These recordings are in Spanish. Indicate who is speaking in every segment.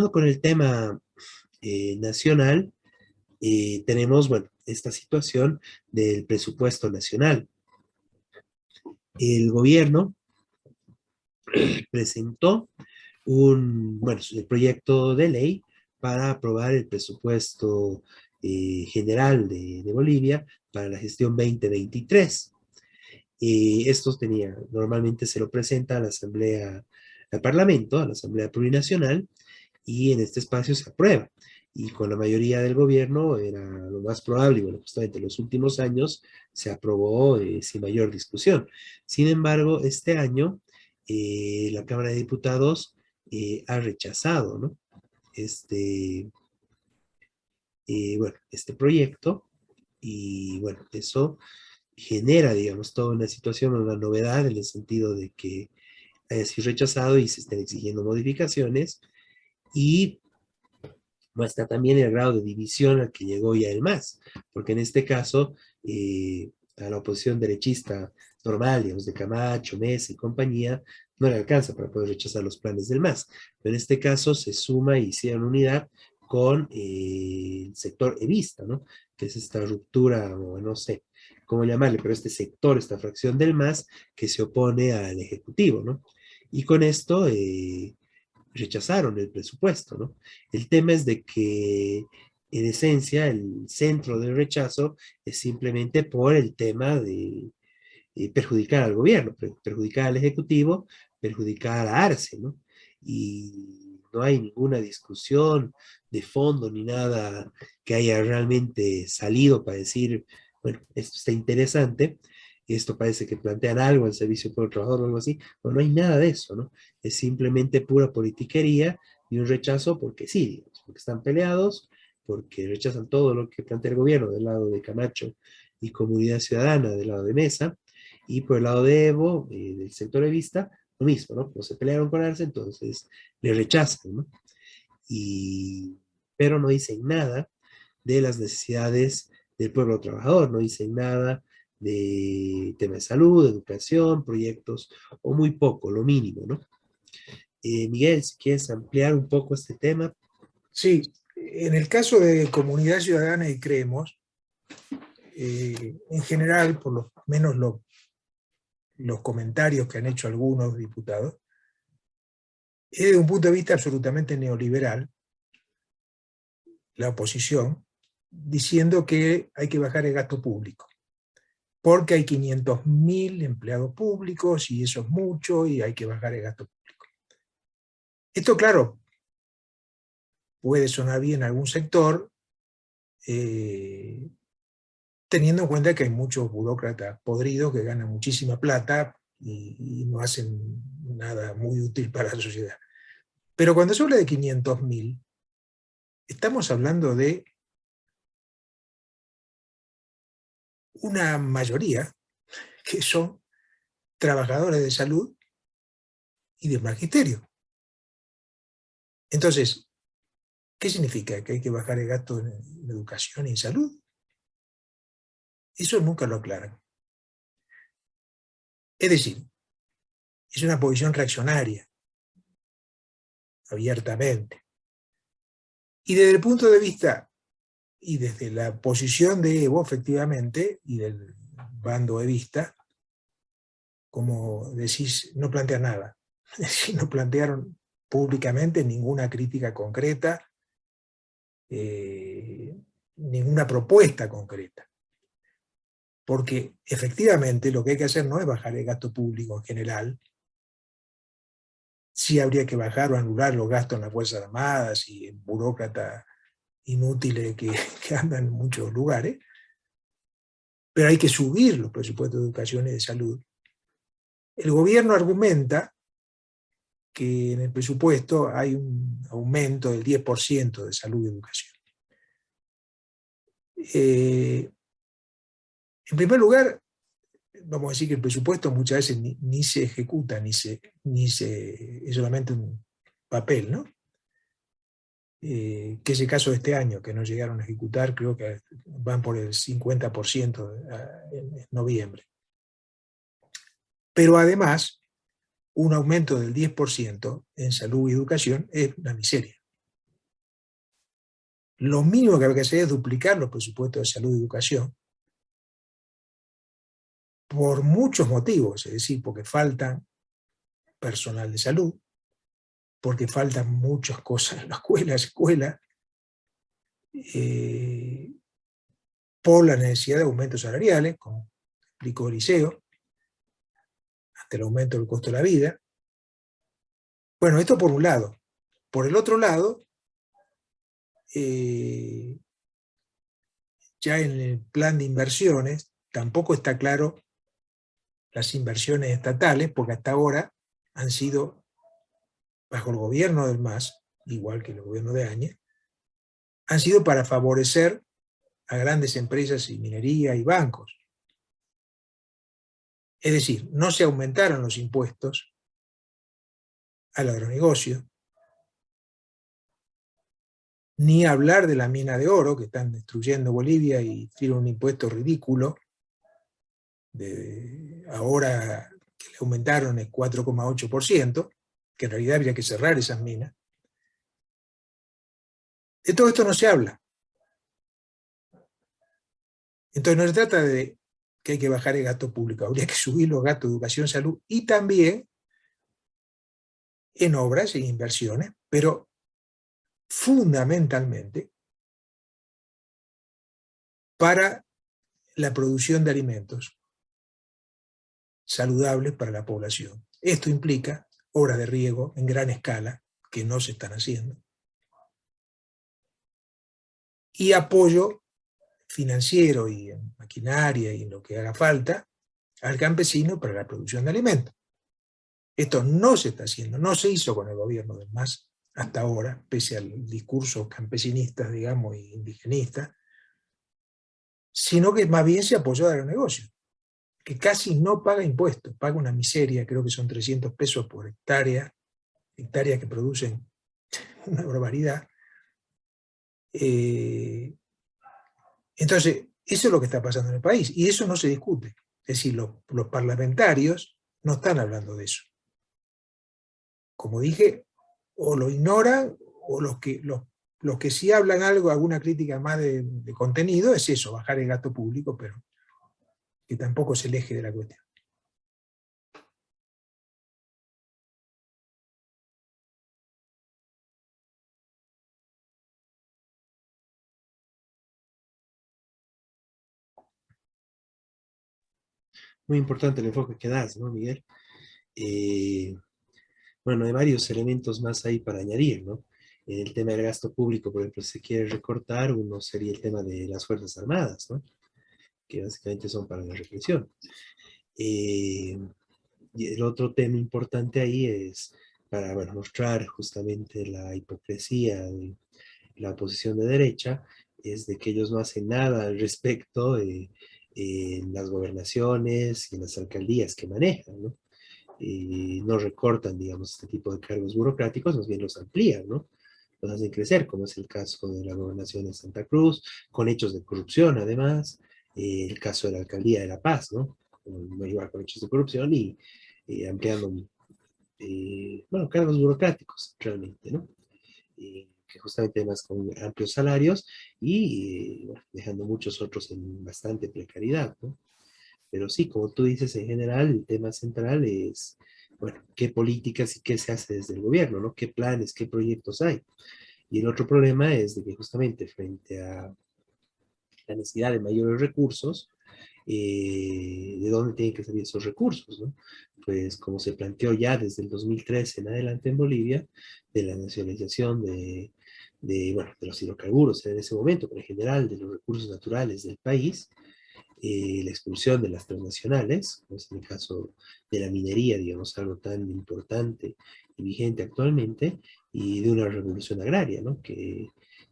Speaker 1: con el tema nacional, tenemos, bueno, esta situación del presupuesto nacional. El gobierno presentó bueno, el proyecto de ley para aprobar el presupuesto general de Bolivia para la gestión 2023. Normalmente se lo presenta a la Asamblea, al Parlamento, a la Asamblea Plurinacional, y en este espacio se aprueba. Y con la mayoría del gobierno era lo más probable, y bueno, justamente en los últimos años se aprobó sin mayor discusión. Sin embargo, este año la Cámara de Diputados ha rechazado, ¿no? Este, bueno, este proyecto, y bueno, eso genera, digamos, toda una situación, una novedad en el sentido de que haya sido rechazado y se estén exigiendo modificaciones, y muestra también el grado de división al que llegó ya el MAS, porque en este caso a la oposición derechista normal, digamos, de Camacho, Mesa y compañía, no le alcanza para poder rechazar los planes del MAS, pero en este caso se suma y hicieron unidad con el sector evista, ¿no? Que es esta ruptura, o no sé cómo llamarle, pero este sector, esta fracción del MAS que se opone al Ejecutivo, ¿no? Y con esto rechazaron el presupuesto, ¿no? El tema es de que, en esencia, el centro del rechazo es simplemente por el tema de perjudicar al gobierno, perjudicar al Ejecutivo, perjudicar a Arce, ¿no? Y no hay ninguna discusión de fondo ni nada que haya realmente salido para decir, bueno, esto está interesante, esto parece que plantean algo en servicio por el trabajador o algo así. No, no hay nada de eso, ¿no? Es simplemente pura politiquería y un rechazo porque sí, digamos, porque están peleados, porque rechazan todo lo que plantea el gobierno del lado de Camacho y Comunidad Ciudadana del lado de Mesa, y por el lado de Evo, del sector evista, lo mismo, ¿no? No se pelearon con Arce, entonces le rechazan, ¿no? Y, pero no dicen nada de las necesidades del pueblo trabajador, no dicen nada de temas de salud, educación, proyectos, o muy poco, lo mínimo, ¿no? Miguel, si quieres ampliar un poco este tema.
Speaker 2: Sí, en el caso de Comunidad Ciudadana y Creemos, en general, por lo menos los comentarios que han hecho algunos diputados, es desde un punto de vista absolutamente neoliberal, la oposición, diciendo que hay que bajar el gasto público, porque hay 500.000 empleados públicos y eso es mucho y hay que bajar el gasto público. Esto, claro, puede sonar bien en algún sector, teniendo en cuenta que hay muchos burócratas podridos que ganan muchísima plata y no hacen nada muy útil para la sociedad. Pero cuando se habla de 500.000, estamos hablando de una mayoría que son trabajadores de salud y de magisterio. Entonces, ¿qué significa? ¿Que hay que bajar el gasto en educación y en salud? Eso nunca lo aclaran. Es decir, es una posición reaccionaria, abiertamente. Y desde el punto de vista, y desde la posición de Evo, efectivamente, y del bando evista, como decís, no plantea nada. Es decir, no plantearon públicamente ninguna crítica concreta, ninguna propuesta concreta. Porque efectivamente lo que hay que hacer no es bajar el gasto público en general. Sí habría que bajar o anular los gastos en las Fuerzas Armadas y en burócratas inútiles que andan en muchos lugares, pero hay que subir los presupuestos de educación y de salud. El gobierno argumenta que en el presupuesto hay un aumento del 10% de salud y educación. En primer lugar, vamos a decir que el presupuesto muchas veces ni se ejecuta, es solamente un papel, ¿no? Que es el caso de este año, que no llegaron a ejecutar, creo que van por el 50% en noviembre. Pero además, un aumento del 10% en salud y educación es una miseria. Lo mínimo que había que hacer es duplicar los presupuestos de salud y educación, por muchos motivos, es decir, porque faltan personal de salud, porque faltan muchas cosas en la escuela, por la necesidad de aumentos salariales, como explicó Eliseo, ante el aumento del costo de la vida. Bueno, esto por un lado. Por el otro lado, ya en el plan de inversiones, tampoco está claro las inversiones estatales, porque hasta ahora han sido, bajo el gobierno del MAS, igual que el gobierno de Áñez, han sido para favorecer a grandes empresas y minería y bancos. Es decir, no se aumentaron los impuestos al agronegocio, ni hablar de la mina de oro, que están destruyendo Bolivia y tienen un impuesto ridículo, ahora que le aumentaron el 4,8%, que en realidad habría que cerrar esas minas. De todo esto no se habla. Entonces no se trata de que hay que bajar el gasto público, habría que subir los gastos de educación, salud y también en obras e inversiones, pero fundamentalmente para la producción de alimentos saludables para la población. Esto implica obras de riego en gran escala, que no se están haciendo, y apoyo financiero y en maquinaria y en lo que haga falta al campesino para la producción de alimentos. Esto no se está haciendo, no se hizo con el gobierno del MAS hasta ahora, pese al discurso campesinista, digamos, y indigenista, sino que más bien se apoyó al agronegocio, que casi no paga impuestos, paga una miseria, creo que son 300 pesos por hectáreas que producen una barbaridad. Entonces, eso es lo que está pasando en el país, y eso no se discute. Es decir, los parlamentarios no están hablando de eso. Como dije, o lo ignoran, o los que sí hablan algo, alguna crítica más de contenido, es eso, bajar el gasto público, pero que tampoco es el eje de la cuestión.
Speaker 1: Muy importante el enfoque que das, ¿no, Miguel? Eh, bueno, hay varios elementos más ahí para añadir, ¿no? En el tema del gasto público, por ejemplo, si se quiere recortar, uno sería el tema de las Fuerzas Armadas, ¿no? Que básicamente son para la represión. Eh, y el otro tema importante ahí es para, bueno, mostrar justamente la hipocresía de la oposición de derecha, es de que ellos no hacen nada al respecto en las gobernaciones y en las alcaldías que manejan, ¿no? No recortan, digamos, este tipo de cargos burocráticos, más bien los amplían, ¿no? Los hacen crecer, como es el caso de la gobernación de Santa Cruz, con hechos de corrupción además, el caso de la alcaldía de La Paz, ¿no? Igual con hechos de corrupción y ampliando, bueno, cargos burocráticos realmente, ¿no? Que justamente además con amplios salarios y bueno, dejando muchos otros en bastante precariedad, ¿no? Pero sí, como tú dices, en general, el tema central es, bueno, qué políticas y qué se hace desde el gobierno, ¿no? ¿Qué planes, qué proyectos hay? Y el otro problema es de que justamente frente a la necesidad de mayores recursos, ¿de dónde tienen que salir esos recursos, no? Pues como se planteó ya desde el 2013 en adelante en Bolivia, de la nacionalización bueno, de los hidrocarburos en ese momento, pero en general de los recursos naturales del país, la expulsión de las transnacionales, como es en el caso de la minería, digamos, algo tan importante y vigente actualmente, y de una revolución agraria, ¿no? Que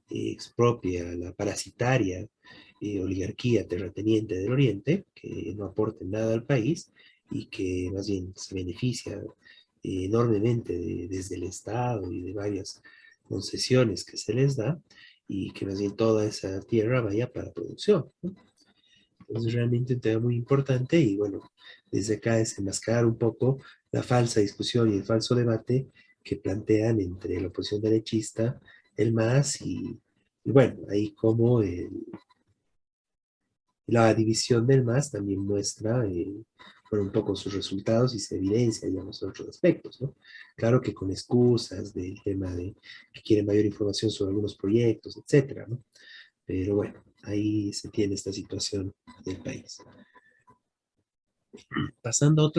Speaker 1: expropia la parasitaria oligarquía terrateniente del Oriente, que no aporta nada al país y que más bien se beneficia enormemente desde el Estado y de varias concesiones que se les da, y que más bien toda esa tierra vaya para producción, ¿no? Es realmente un tema muy importante y bueno, desde acá desenmascarar un poco la falsa discusión y el falso debate que plantean entre la oposición derechista, el MAS Y bueno, ahí como la división del MAS también muestra bueno, un poco sus resultados y se evidencia, digamos, en otros aspectos, ¿no? Claro que con excusas del tema de que quieren mayor información sobre algunos proyectos, etcétera, ¿no? Pero bueno, ahí se tiene esta situación del país. Pasando a otro